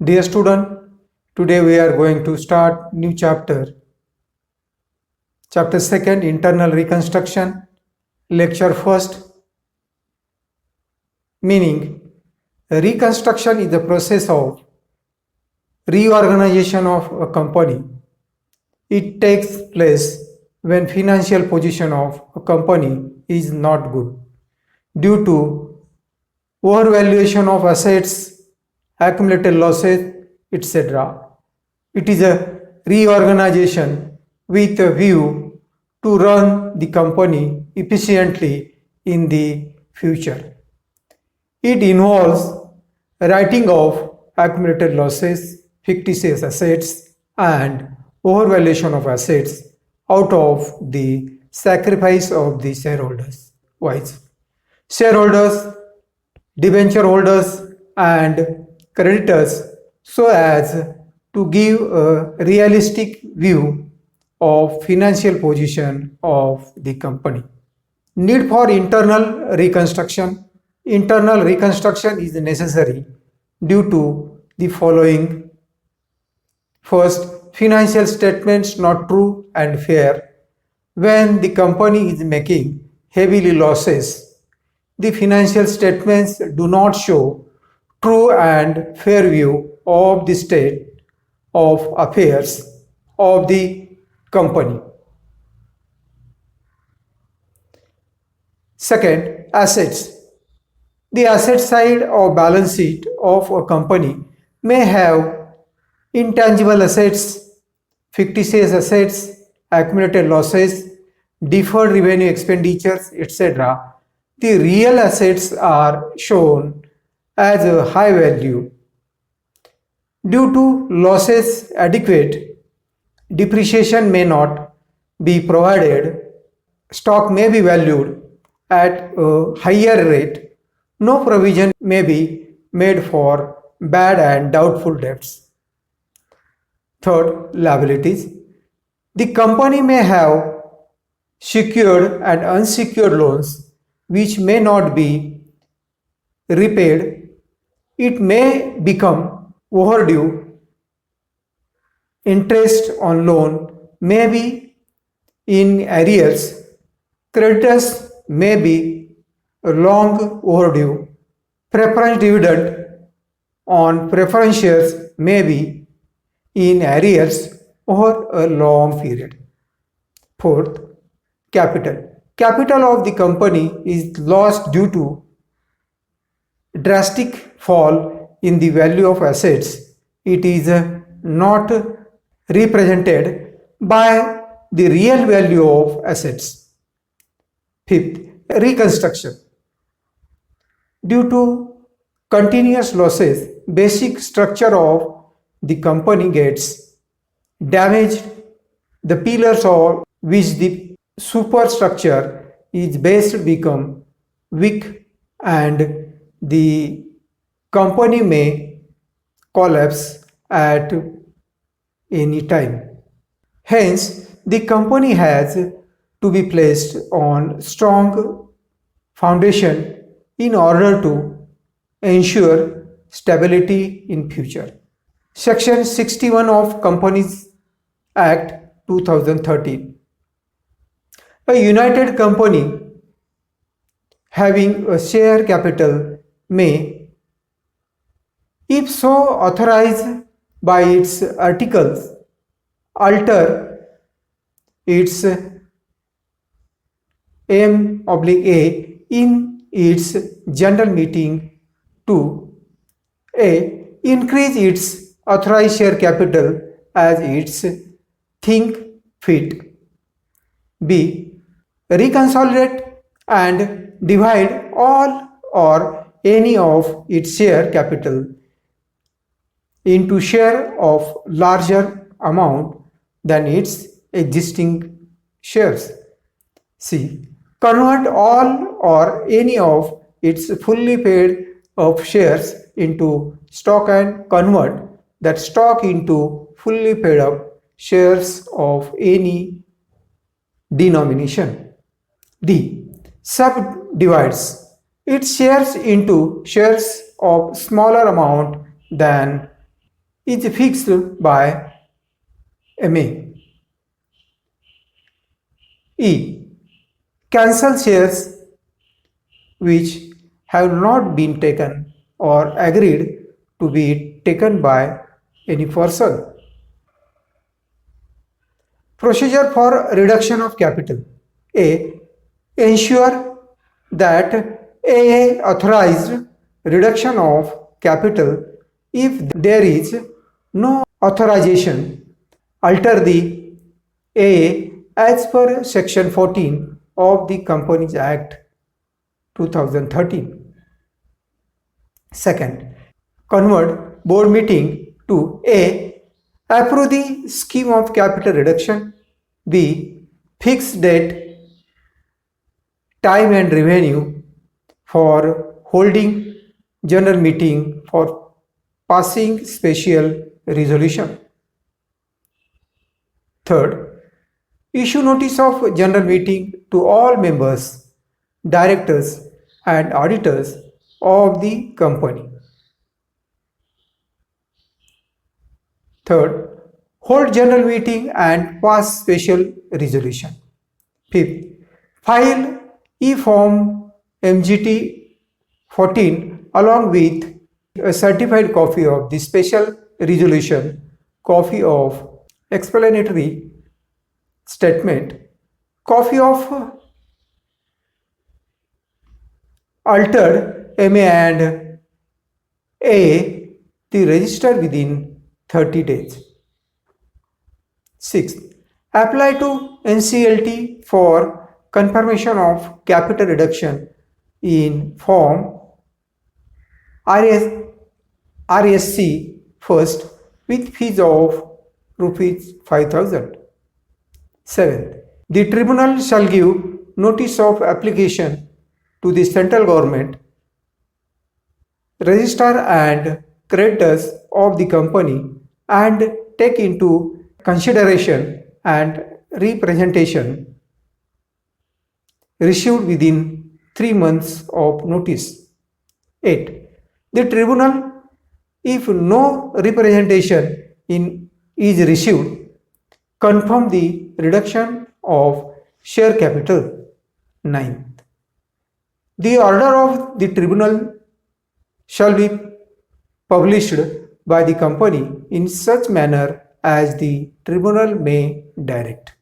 Dear student, today we are going to start new chapter. Chapter 2nd, Internal Reconstruction. Lecture 1st, meaning reconstruction is the process of reorganization of a company. It takes place when financial position of a company is not good due to overvaluation of assets, accumulated losses, etc. It is a reorganization with a view to run the company efficiently in the future. It involves writing off accumulated losses, fictitious assets, and overvaluation of assets out of the sacrifice of the shareholders. Wise shareholders, debenture holders, and creditors, so as to give a realistic view of financial position of the company. Need for internal reconstruction. Internal reconstruction is necessary due to the following. First, financial statements not true and fair. When the company is making heavily losses, the financial statements do not show true and fair view of the state of affairs of the company. Second, assets. The asset side or balance sheet of a company may have intangible assets, fictitious assets, accumulated losses, deferred revenue expenditures, etc. The real assets are shown as a high value. Due to losses adequate, depreciation may not be provided, stock may be valued at a higher rate, no provision may be made for bad and doubtful debts. Third, liabilities. The company may have secured and unsecured loans which may not be repaid. It may become overdue. Interest on loan may be in arrears. Creditors may be long overdue. Preference dividend on preference shares may be in arrears over a long period. Fourth, capital. Capital of the company is lost due to drastic fall in the value of assets. It is not represented by the real value of assets. Fifth, reconstruction. Due to continuous losses, basic structure of the company gets damaged. The pillars on which the superstructure is based become weak and the company may collapse at any time. Hence, the company has to be placed on strong foundation in order to ensure stability in future. Section 61 of Companies Act 2013. A united company having a share capital may, if so authorized by its articles, alter its M/A in its general meeting to A. Increase its authorized share capital as its think fit. B. Reconsolidate and divide all or any of its share capital into share of larger amount than its existing shares. C. Convert all or any of its fully paid up shares into stock and convert that stock into fully paid up shares of any denomination. D. Subdivides its shares into shares of smaller amount than is fixed by MA. E. Cancel shares which have not been taken or agreed to be taken by any person. Procedure for reduction of capital. A. Ensure that AA authorized reduction of capital if there is no authorization. Alter the AA as per Section 14 of the Companies Act 2013. Second, convert board meeting to A. Approve the scheme of capital reduction. B. Fix date, time and revenue for holding general meeting for passing special resolution. Third, issue notice of general meeting to all members, directors and auditors of the company. Third, hold general meeting and pass special resolution. Fifth, file e-form MGT 14 along with a certified copy of the special resolution, copy of explanatory statement, copy of altered MA and A, the register within 30 days. Sixth, apply to NCLT for confirmation of capital reduction in form RSC first with fees of rupees 5,000. Seventh, the tribunal shall give notice of application to the central government, registrar and creditors of the company and take into consideration and representation received within 3 months of notice. 8. The tribunal, if no representation is received, confirm the reduction of share capital. 9. The order of the tribunal shall be published by the company in such manner as the tribunal may direct.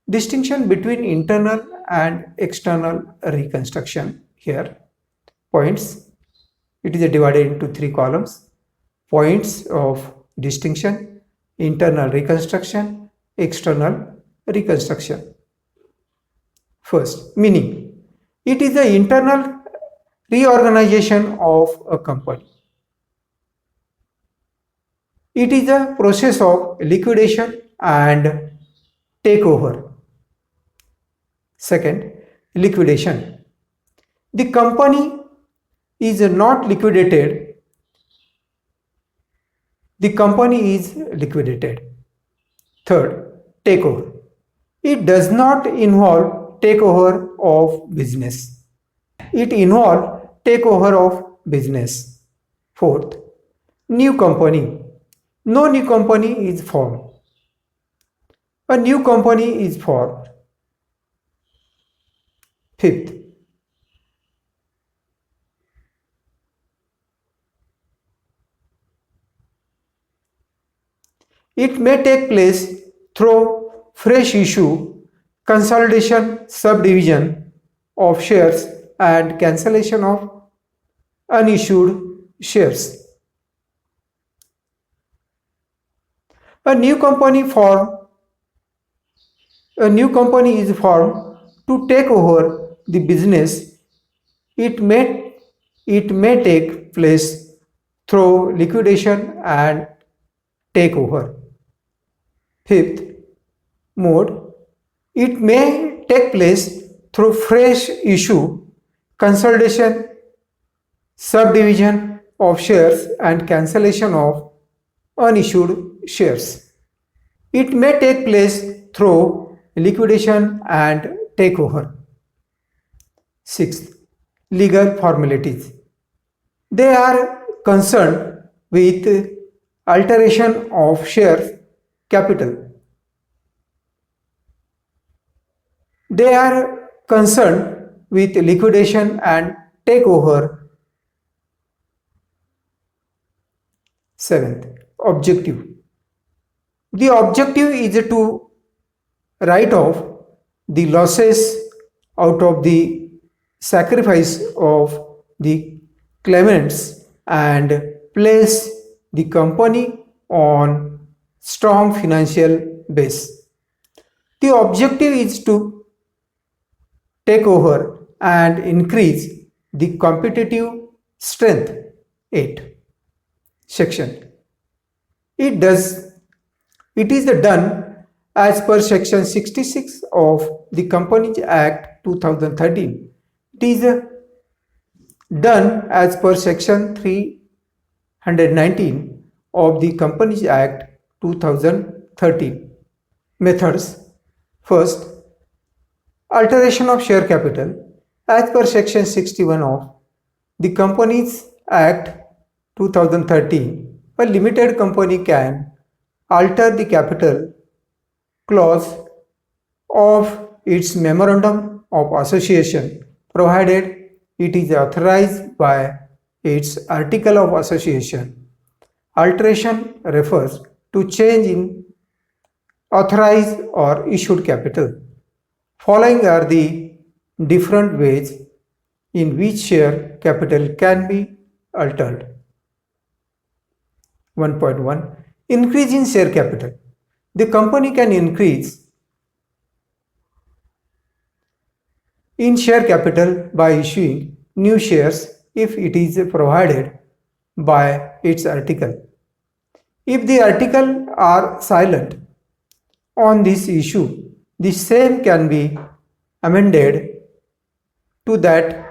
Distinction between internal and external reconstruction here. Points. It is divided into 3 columns. Points of distinction, internal reconstruction, external reconstruction. First, meaning. It is the internal reorganization of a company. It is a process of liquidation and takeover. Second, liquidation. The company is not liquidated. The company is liquidated. Third, takeover. It does not involve takeover of business. It involves takeover of business. Fourth, new company. No new company is formed. A new company is formed. Fifth, it may take place through fresh issue, consolidation, subdivision of shares and cancellation of unissued shares. A new company is formed to take over the business. It may take place through liquidation and takeover. Fifth mode, it may take place through fresh issue, consolidation, subdivision of shares and cancellation of unissued shares. It may take place through liquidation and takeover. Sixth, legal formalities. They are concerned with alteration of share capital. They are concerned with liquidation and takeover. Seventh, objective. The objective is to write off the losses out of the sacrifice of the claimants and place the company on strong financial base. The objective is to take over and increase the competitive strength. 8. Section. It does It is done as per Section 66 of the Companies Act 2013. It is done as per Section 319 of the Companies Act 2013. Methods. First, alteration of share capital. As per Section 61 of the Companies Act 2013, a limited company can alter the capital clause of its memorandum of association provided it is authorized by its article of association. Alteration refers to change in authorized or issued capital. Following are the different ways in which share capital can be altered. 1.1 Increase in share capital. The company can increase in share capital by issuing new shares if it is provided by its article. If the article are silent on this issue, the same can be amended to that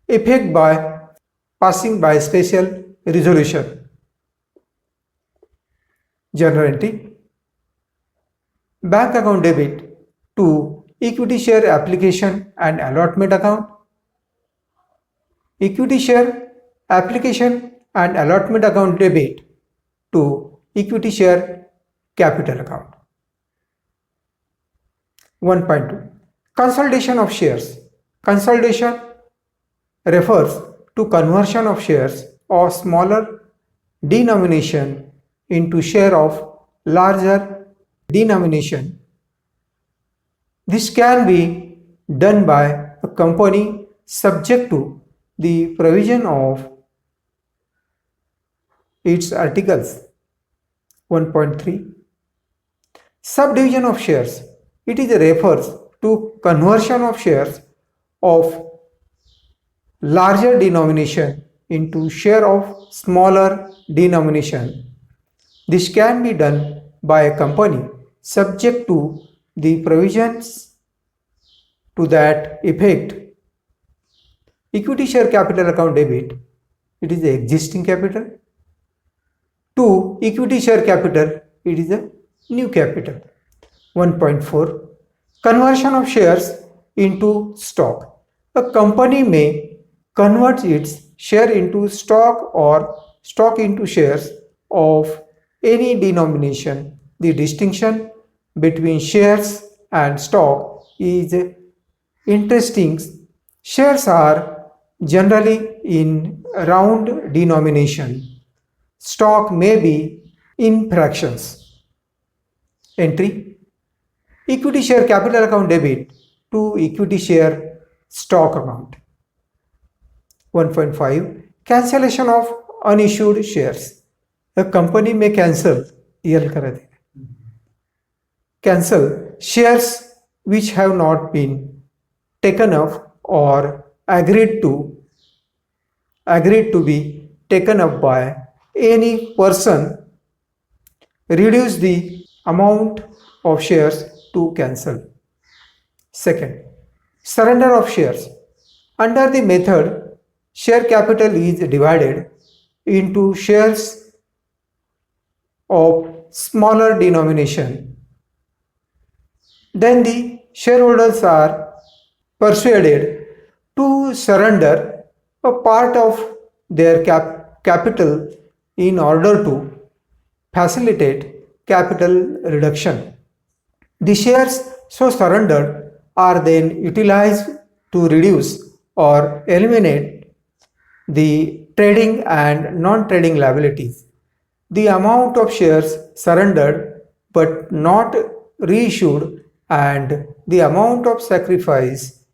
effect by passing by special resolution. Journal entry. Bank account debit to equity share application and allotment account. Equity share application and allotment account debit to equity share capital account. 1.2 Consolidation of shares. Consolidation refers to conversion of shares of smaller denomination into share of larger denomination. This can be done by a company subject to the provision of its articles. 1.3 Subdivision of shares. It is refers to conversion of shares of larger denomination into share of smaller denomination. This can be done by a company subject to the provisions to that effect. Equity share capital account debit, it is the existing capital. To equity share capital, it is a new capital. 1.4 Conversion of shares into stock. A company may convert its share into stock or stock into shares of any denomination. The distinction between shares and stock is interesting. Shares are generally in round denomination. Stock may be in fractions. Entry. Equity share capital account debit to equity share stock account. 1.5 Cancellation of unissued shares. A company may cancel shares which have not been taken up or agreed to be taken up by any person. Reduce the amount of shares to cancel. Second, surrender of shares. Under the method, share capital is divided into shares of smaller denomination. Then the shareholders are persuaded to surrender a part of their capital in order to facilitate capital reduction. The shares so surrendered are then utilized to reduce or eliminate the trading and non-trading liabilities. The amount of shares surrendered but not reissued and the amount of sacrifice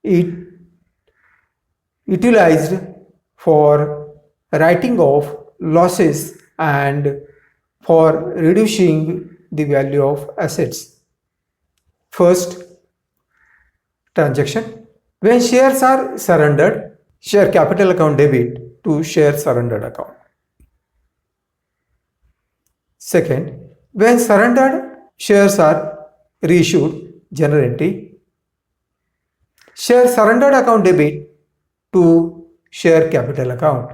it utilized for writing off losses and for reducing the value of assets. First transaction. When shares are surrendered, share capital account debit to share surrendered account. Second, when surrendered shares are reissued, general entry, share surrendered account debit to share capital account.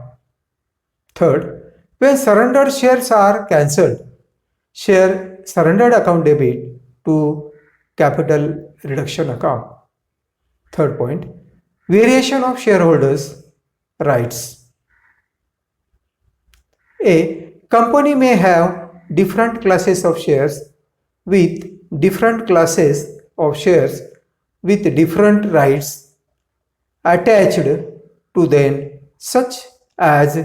Third, when surrendered shares are cancelled, share surrendered account debit to capital reduction account. Third point, variation of shareholders' rights. A company may have different classes of shares with different classes of shares with different rights attached to them, such as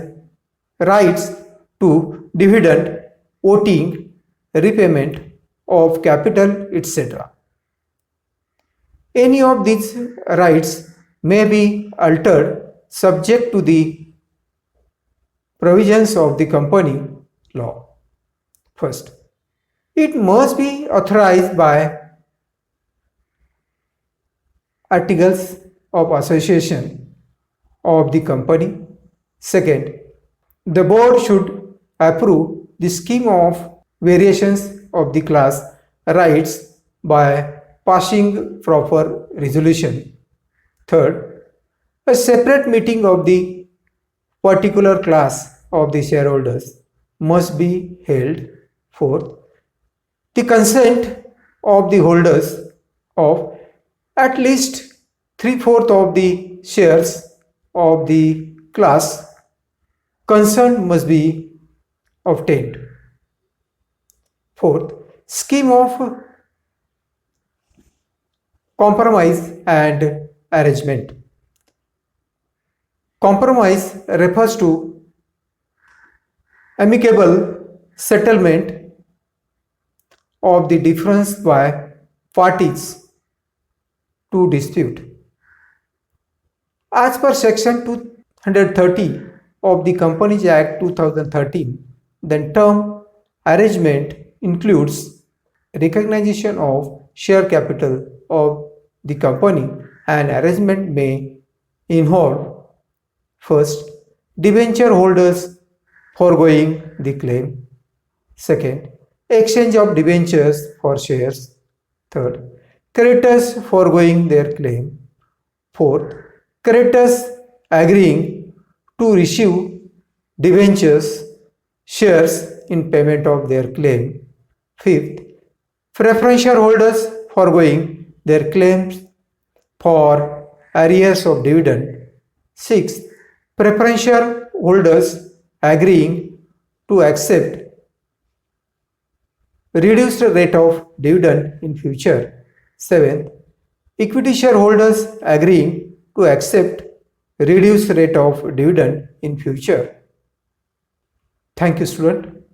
rights to dividend, voting, repayment of capital, etc. Any of these rights may be altered subject to the provisions of the company law. First, it must be authorized by articles of association of the company. Second, the board should approve the scheme of variations of the class rights by passing proper resolution. Third, a separate meeting of the particular class of the shareholders must be held. Fourth, the consent of the holders of at least 3/4 of the shares of the class concerned must be obtained. Fourth, scheme of compromise and arrangement. Compromise refers to amicable settlement of the difference by parties to dispute. As per section 230 of the Companies Act 2013, the term arrangement includes recognition of share capital of the company. An arrangement may involve first, debenture holders foregoing the claim. Second, exchange of debentures for shares. Third, creditors foregoing their claim. Fourth, creditors agreeing to receive debentures shares in payment of their claim. Fifth, preferential holders foregoing their claims for arrears of dividend. Sixth, preferential holders agreeing to accept reduced rate of dividend in future. Seventh, equity shareholders agreeing to accept reduced rate of dividend in future. Thank you, student.